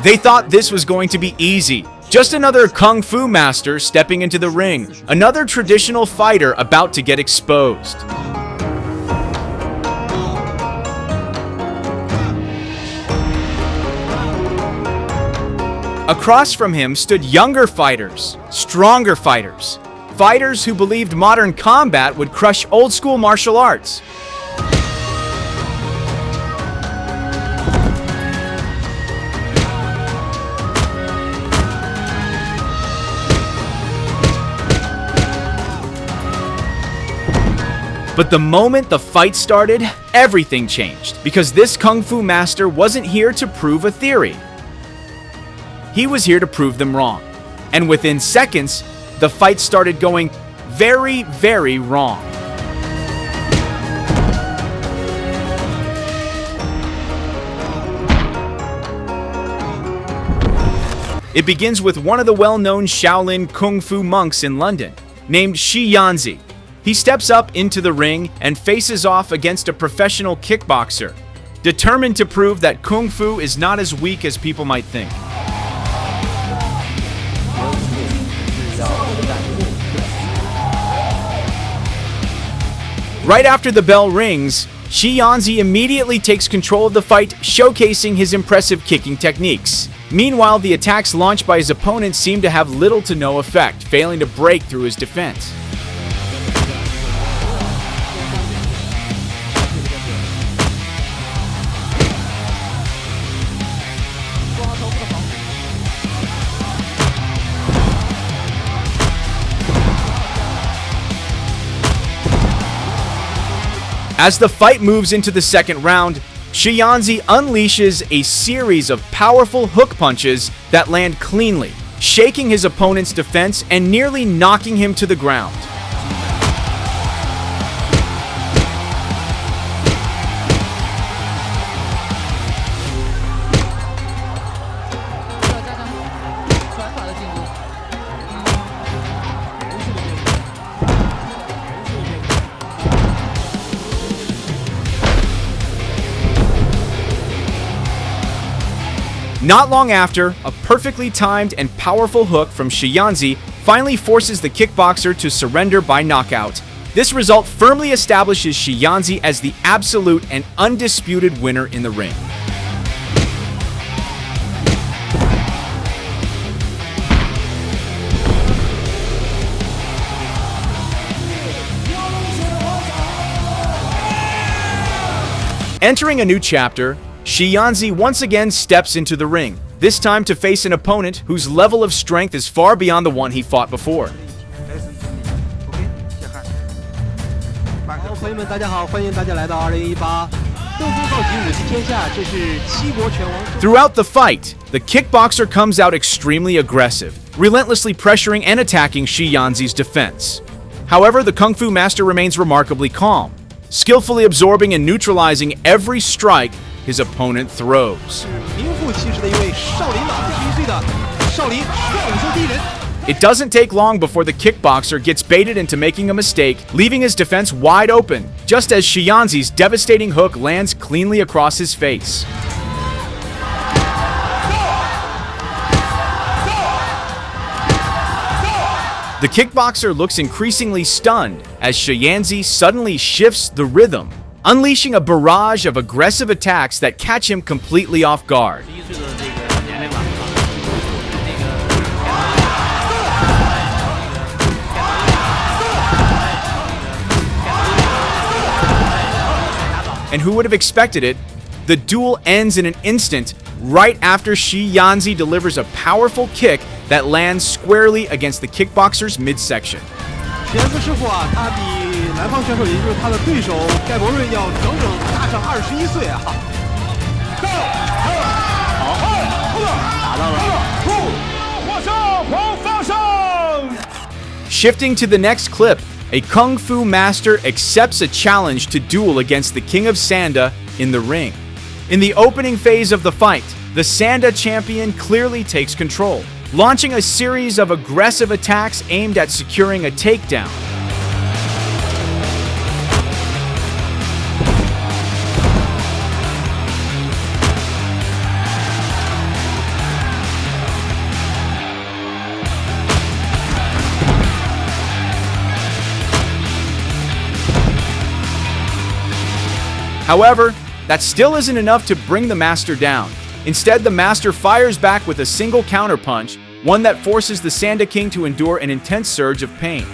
They thought this was going to be easy. Just another kung fu master stepping into the ring, another traditional fighter about to get exposed. Across from him stood younger fighters, stronger fighters, fighters who believed modern combat would crush old-school martial arts. But the moment the fight started, everything changed, because this kung fu master wasn't here to prove a theory. He was here to prove them wrong. And within seconds, the fight started going very, very wrong. It begins with one of the well-known Shaolin Kung Fu monks in London, named Shi Yanzi. He steps up into the ring and faces off against a professional kickboxer, determined to prove that Kung Fu is not as weak as people might think. Right after the bell rings, Shi Yanzi immediately takes control of the fight, showcasing his impressive kicking techniques. Meanwhile, the attacks launched by his opponent seem to have little to no effect, failing to break through his defense. As the fight moves into the second round, Shi Yanzi unleashes a series of powerful hook punches that land cleanly, shaking his opponent's defense and nearly knocking him to the ground. Not long after, a perfectly timed and powerful hook from Shi Yanzi finally forces the kickboxer to surrender by knockout. This result firmly establishes Shi Yanzi as the absolute and undisputed winner in the ring. Entering a new chapter, Shi Yanzi once again steps into the ring, this time to face an opponent whose level of strength is far beyond the one he fought before. Throughout the fight, the kickboxer comes out extremely aggressive, relentlessly pressuring and attacking Shi Yanzi's defense. However, the Kung Fu master remains remarkably calm, skillfully absorbing and neutralizing every strike his opponent throws. It doesn't take long before the kickboxer gets baited into making a mistake, leaving his defense wide open, just as Shi Yanzi's devastating hook lands cleanly across his face. The kickboxer looks increasingly stunned as Shi Yanzi suddenly shifts the rhythm, unleashing a barrage of aggressive attacks that catch him completely off guard. And who would have expected it? The duel ends in an instant, right after Shi Yanzi delivers a powerful kick that lands squarely against the kickboxer's midsection. 许彦斯师傅啊，他比南方选手，也就是他的对手盖博瑞要整整大上21岁啊！打到了， Shifting to the next clip, a Kung Fu master accepts a challenge to duel against the King of Sanda in the ring. In the opening phase of the fight, the Sanda champion clearly takes control, launching a series of aggressive attacks aimed at securing a takedown. However, that still isn't enough to bring the master down. Instead, the master fires back with a single counterpunch, one that forces the Sanda King to endure an intense surge of pain.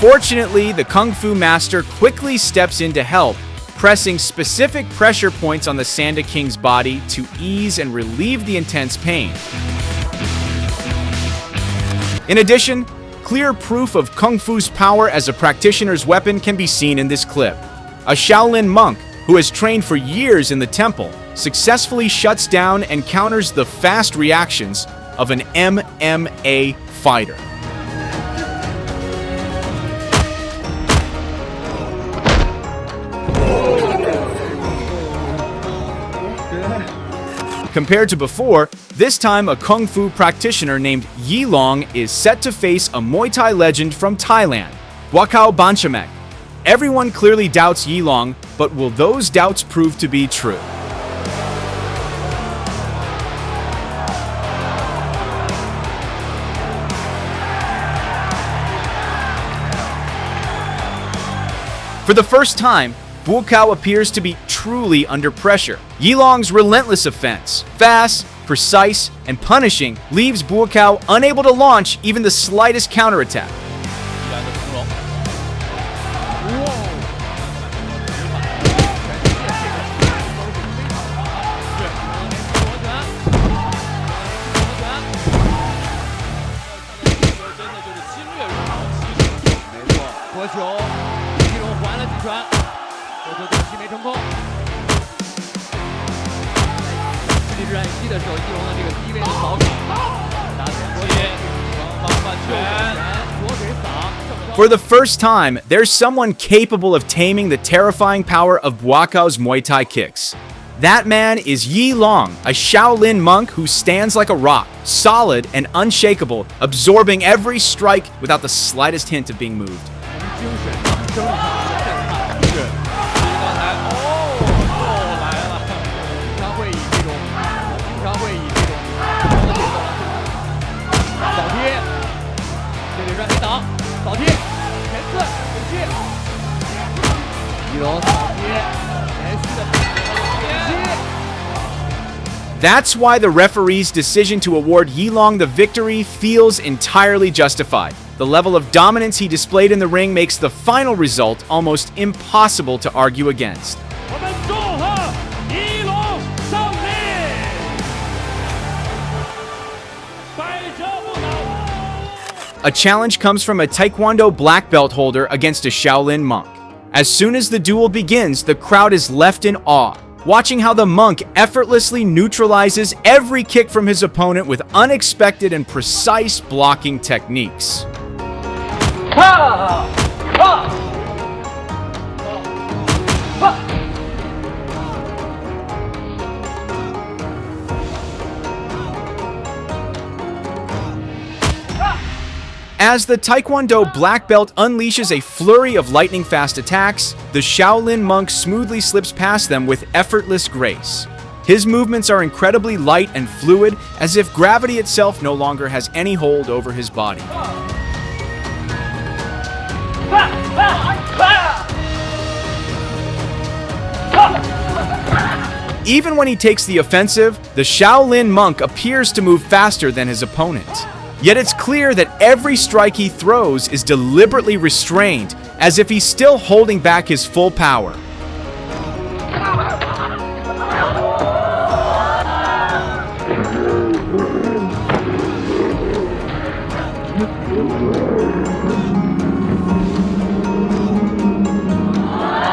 Fortunately, the Kung Fu master quickly steps in to help, pressing specific pressure points on the Sanda King's body to ease and relieve the intense pain. In addition, clear proof of Kung Fu's power as a practitioner's weapon can be seen in this clip. A Shaolin monk, who has trained for years in the temple, successfully shuts down and counters the fast reactions of an MMA fighter. Compared to before, this time a Kung Fu practitioner named Yilong is set to face a Muay Thai legend from Thailand, Buakaw Banchamek. Everyone clearly doubts Yilong, but will those doubts prove to be true? For the first time, Buakaw appears to be truly under pressure. Yilong's relentless offense, fast, precise, and punishing, leaves Buakaw unable to launch even the slightest counterattack. For the first time, there's someone capable of taming the terrifying power of Buakaw's Muay Thai kicks. That man is Yilong, a Shaolin monk who stands like a rock, solid and unshakable, absorbing every strike without the slightest hint of being moved. That's why the referee's decision to award Yilong the victory feels entirely justified. The level of dominance he displayed in the ring makes the final result almost impossible to argue against. A challenge comes from a Taekwondo black belt holder against a Shaolin monk. As soon as the duel begins, the crowd is left in awe, watching how the monk effortlessly neutralizes every kick from his opponent with unexpected and precise blocking techniques. As the Taekwondo black belt unleashes a flurry of lightning-fast attacks, the Shaolin monk smoothly slips past them with effortless grace. His movements are incredibly light and fluid, as if gravity itself no longer has any hold over his body. Even when he takes the offensive, the Shaolin monk appears to move faster than his opponent. Yet it's clear that every strike he throws is deliberately restrained, as if he's still holding back his full power.